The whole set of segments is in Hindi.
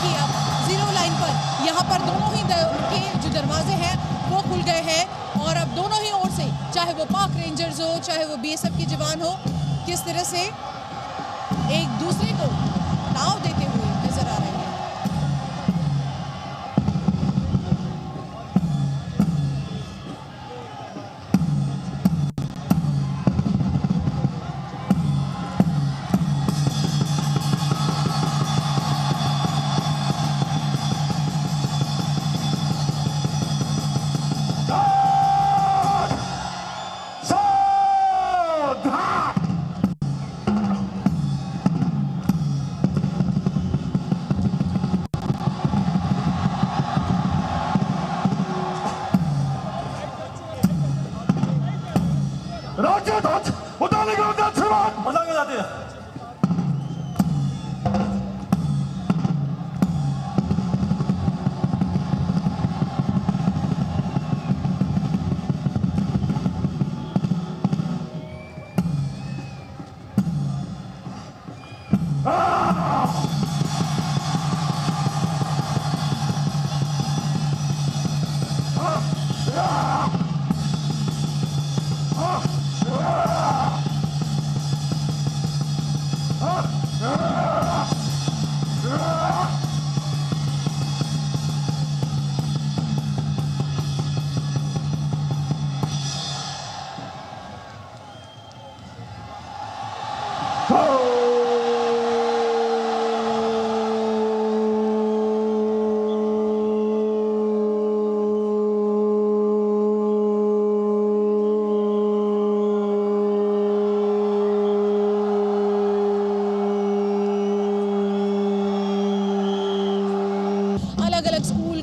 कि अब जीरो लाइन पर यहाँ पर दोनों ही के जो दरवाजे हैं वो खुल गए हैं और अब दोनों ही ओर से, चाहे वो पाक रेंजर्स हो, चाहे वो बीएसएफ के जवान हो, किस तरह से एक दूसरे को दाव देते हुए नजर आ रहे हैं।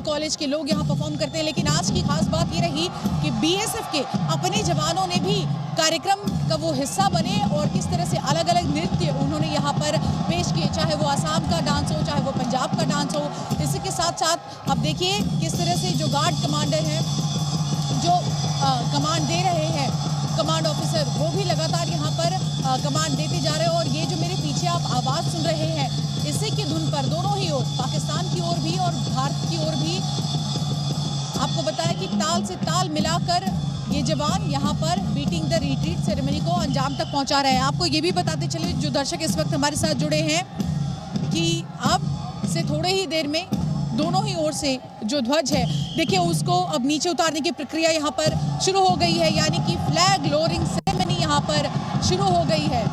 कॉलेज के लोग यहाँ परफॉर्म करते हैं, लेकिन आज की खास बात ये रही कि बीएसएफ के अपने जवानों ने भी कार्यक्रम का वो हिस्सा बने और किस तरह से अलग अलग नृत्य उन्होंने यहाँ पर पेश किए, चाहे वो आसाम का डांस हो, चाहे वो पंजाब का डांस हो। इसी के साथ साथ अब देखिए किस तरह से जो गार्ड कमांडर हैं, जो कमांड दे रहे हैं, कमांड ऑफिसर, वो भी लगातार यहाँ पर कमांड देते जा रहे हैं। और ये जो मेरे पीछे आप आवाज़ सुन रहे हैं, इसी की धुन पर दोनों ही ओर, पाकिस्तान की ओर भी और भारत की ओर भी, आपको बताया कि ताल से ताल मिलाकर ये जवान यहाँ पर बीटिंग द रिट्रीट सेरेमनी को अंजाम तक पहुँचा रहे हैं। आपको ये भी बताते चले, जो दर्शक इस वक्त हमारे साथ जुड़े हैं, कि अब से थोड़े ही देर में दोनों ही ओर से जो ध्वज है, देखिए उसको अब नीचे उतारने की प्रक्रिया यहाँ पर शुरू हो गई है, यानी कि फ्लैग लोअरिंग सेरेमनी यहाँ पर शुरू हो गई है।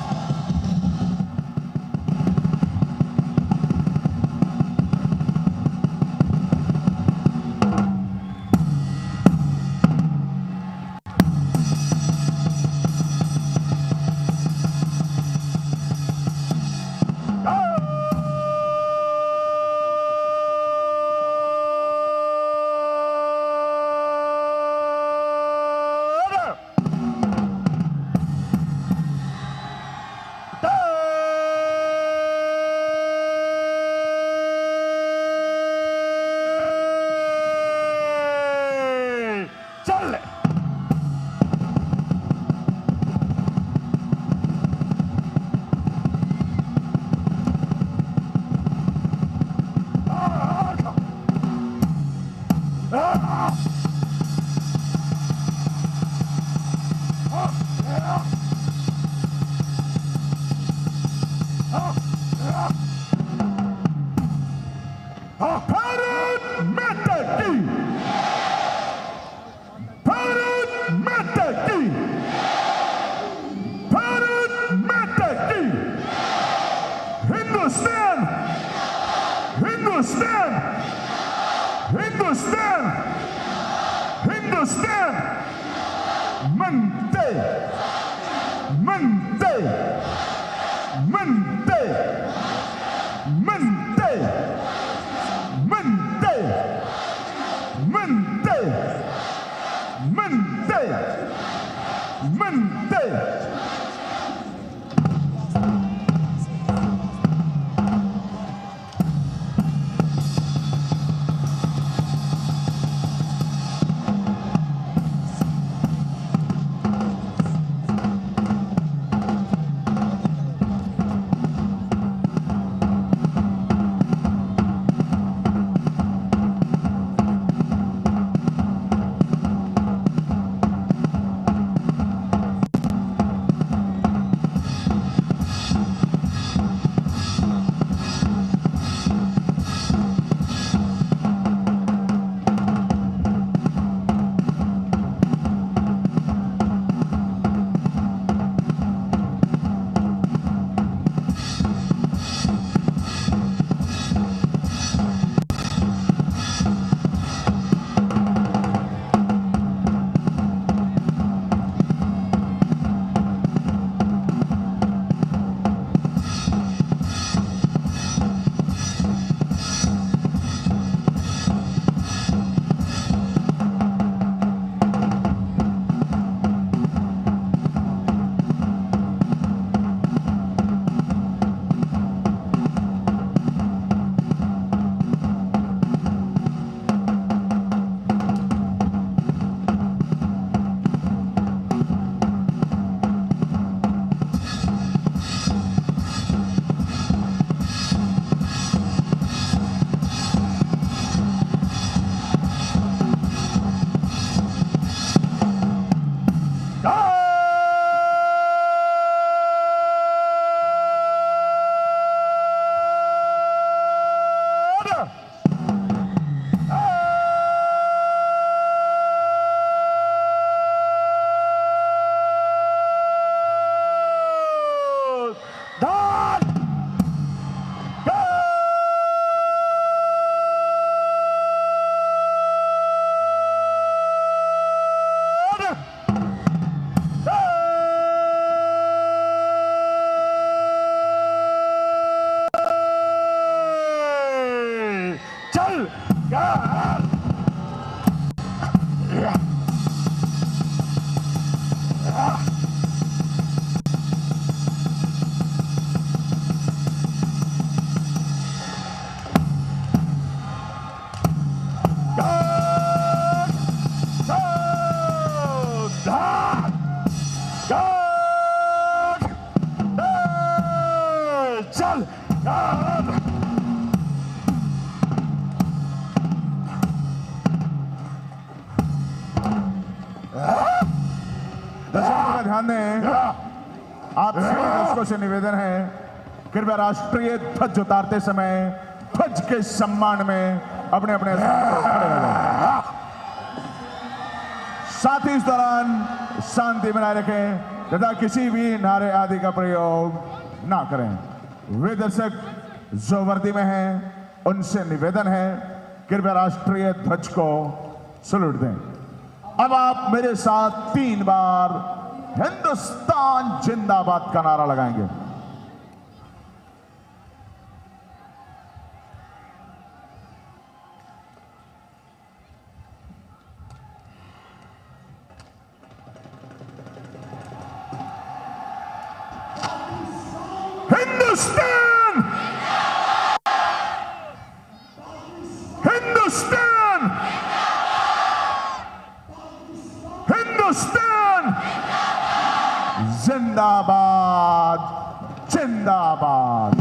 चल। दर्शकों का ध्यान दें, आप सभी दर्शकों से निवेदन है, कृपया राष्ट्रीय ध्वज उतारते समय ध्वज के सम्मान में अपने अपने स्थान पर खड़े हो जाएं। साथ ही इस दौरान शांति बनाए रखें तथा किसी भी नारे आदि का प्रयोग ना करें। वे दर्शक जो वर्दी में हैं, उनसे निवेदन है, कृपया राष्ट्रीय ध्वज को सलूट दें। अब आप मेरे साथ 3 बार हिंदुस्तान जिंदाबाद का नारा लगाएंगे। हिंदुस्तान, हिंदुस्तान, हिंदुस्तान जिंदाबाद, जिंदाबाद।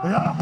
Ja.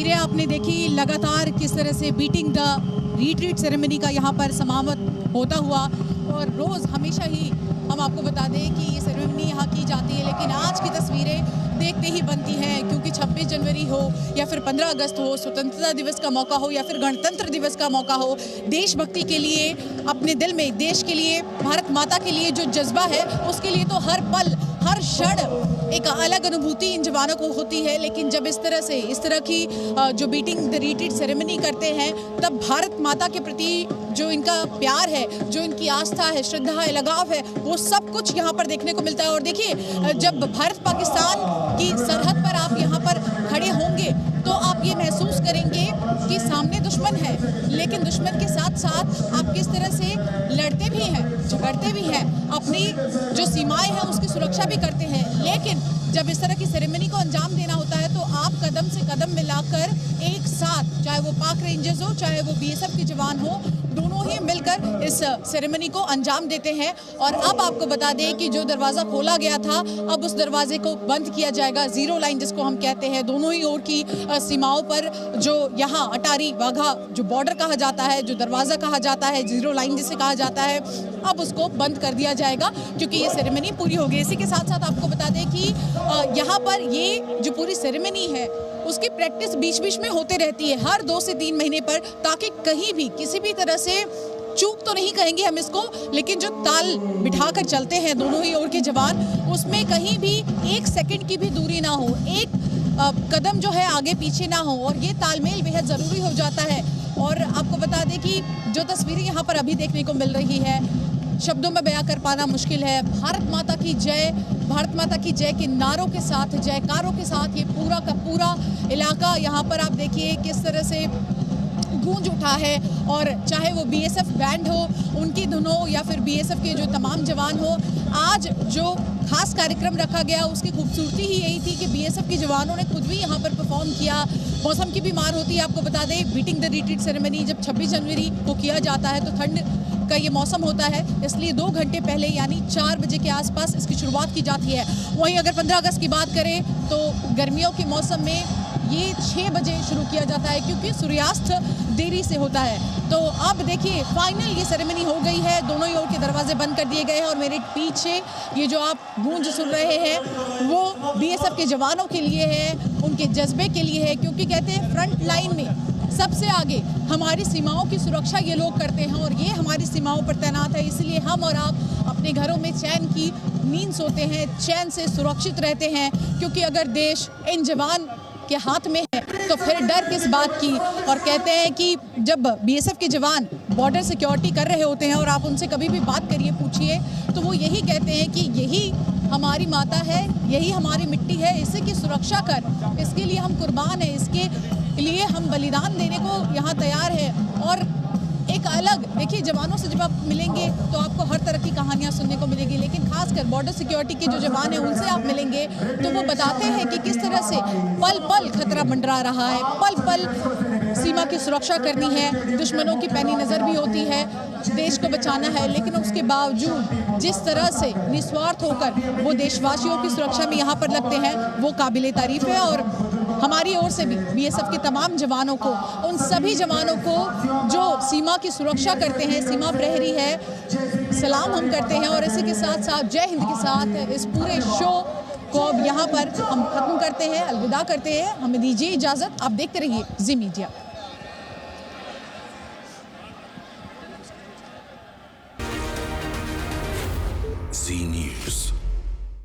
तस्वीरें आपने देखी लगातार किस तरह से बीटिंग द रिट्रीट सेरेमनी का यहाँ पर समाप्त होता हुआ, और रोज़ हमेशा ही हम आपको बता दें कि ये सेरेमनी यहाँ की जाती है, लेकिन आज की तस्वीरें देखते ही बनती हैं, क्योंकि 26 जनवरी हो या फिर 15 अगस्त हो, स्वतंत्रता दिवस का मौका हो या फिर गणतंत्र दिवस का मौका हो, देशभक्ति के लिए अपने दिल में देश के लिए, भारत माता के लिए जो जज्बा है, उसके लिए तो हर पल हर क्षण एक अलग अनुभूति इन जवानों को होती है। लेकिन जब इस तरह की जो बीटिंग द रिट्रीट सेरेमनी करते हैं, तब भारत माता के प्रति जो इनका प्यार है, जो इनकी आस्था है, श्रद्धा है, लगाव है, वो सब कुछ यहाँ पर देखने को मिलता है। और देखिए, जब भारत पाकिस्तान की सरहद पर आप यहाँ पर खड़े होंगे तो आप ये महसूस करेंगे कि सामने दुश्मन है, लेकिन दुश्मन के साथ साथ आप किस तरह से लड़ते भी हैं, झगड़ते भी हैं, अपनी जो सीमाएं हैं उसकी सुरक्षा भी करते हैं। लेकिन जब इस तरह की सेरेमनी को अंजाम देना होता है तो आप कदम से कदम मिलाकर एक साथ, चाहे वो पाक रेंजर्स हो, चाहे वो बीएसएफ के जवान हो, दोनों ही मिलकर इस सेरेमनी को अंजाम देते हैं। और अब आपको बता दें कि जो दरवाज़ा खोला गया था, अब उस दरवाजे को बंद किया जाएगा। जीरो लाइन जिसको हम कहते हैं, दोनों ही ओर की सीमाओं पर जो यहाँ अटारी वाघा जो बॉर्डर कहा जाता है, जो दरवाज़ा कहा जाता है, जीरो लाइन जिसे कहा जाता है, अब उसको बंद कर दिया जाएगा क्योंकि ये सेरेमनी पूरी हो गई। इसी के साथ साथ आपको बता दें कि यहाँ पर ये जो पूरी सेरेमनी है उसकी प्रैक्टिस बीच बीच में होते रहती है, हर 2 से 3 महीने पर, ताकि कहीं भी किसी भी तरह से चूक तो नहीं कहेंगे हम इसको, लेकिन जो ताल बिठाकर चलते हैं दोनों ही ओर के जवान, उसमें कहीं भी 1 सेकंड की भी दूरी ना हो, एक कदम जो है आगे पीछे ना हो, और ये तालमेल बेहद ज़रूरी हो जाता है। और आपको बता दें कि जो तस्वीरें यहाँ पर अभी देखने को मिल रही है, शब्दों में बयां कर पाना मुश्किल है। भारत माता की जय, भारत माता की जय के नारों के साथ, जयकारों के साथ ये पूरा का पूरा इलाका यहाँ पर आप देखिए किस तरह से गूंज उठा है। और चाहे वो बीएसएफ बैंड हो, उनकी धुन हो, या फिर बीएसएफ के जो तमाम जवान हो, आज जो खास कार्यक्रम रखा गया उसकी खूबसूरती ही यही थी कि बीएसएफ के जवानों ने खुद भी यहाँ पर परफॉर्म किया। मौसम की भी मार होती है, आपको बता दें बीटिंग द रिट्रीट सेरेमनी जब 26 जनवरी को किया जाता है तो ठंड का ये मौसम होता है, इसलिए 2 घंटे पहले यानी 4 बजे के आसपास इसकी शुरुआत की जाती है। वहीं अगर 15 अगस्त की बात करें तो गर्मियों के मौसम में ये 6 बजे शुरू किया जाता है, क्योंकि सूर्यास्त देरी से होता है। तो अब देखिए फाइनल ये सेरेमनी हो गई है, दोनों ही ओर के दरवाजे बंद कर दिए गए हैं, और मेरे पीछे ये जो आप गूंज सुन रहे हैं वो बीएसएफ के जवानों के लिए है, उनके जज्बे के लिए है, क्योंकि कहते हैं फ्रंट लाइन में सबसे आगे हमारी सीमाओं की सुरक्षा ये लोग करते हैं, और ये हमारी सीमाओं पर तैनात है। इसलिए हम और आप अपने घरों में चैन की नींद सोते हैं, चैन से सुरक्षित रहते हैं, क्योंकि अगर देश इन जवान के हाथ में है तो फिर डर किस बात की। और कहते हैं कि जब बीएसएफ के जवान बॉर्डर सिक्योरिटी कर रहे होते हैं और आप उनसे कभी भी बात करिए, पूछिए, तो वो यही कहते हैं कि यही हमारी माता है, यही हमारी मिट्टी है, इसी की सुरक्षा कर, इसके लिए हम कुर्बान हैं, इसके लिए हम बलिदान देने को यहाँ तैयार है। और एक अलग देखिए, जवानों से जब आप मिलेंगे तो आपको हर तरह की कहानियाँ सुनने को मिलेगी, लेकिन खासकर बॉर्डर सिक्योरिटी के जो जवान हैं उनसे आप मिलेंगे तो वो बताते हैं कि किस तरह से पल पल खतरा मंडरा रहा है, पल पल सीमा की सुरक्षा करनी है, दुश्मनों की पैनी नज़र भी होती है, देश को बचाना है, लेकिन उसके बावजूद जिस तरह से निस्वार्थ होकर वो देशवासियों की सुरक्षा में यहाँ पर लगते हैं वो काबिले तारीफ है। और हमारी ओर से भी बीएसएफ के तमाम जवानों को, उन सभी जवानों को जो सीमा की सुरक्षा करते हैं, सीमा प्रहरी है, सलाम हम करते हैं। और इसी के साथ साथ जय हिंद के साथ इस पूरे शो को अब यहाँ पर हम खत्म करते हैं, अलविदा करते हैं, हमें दीजिए इजाज़त। आप देखते रहिए जी मीडिया। जी न्यूज़।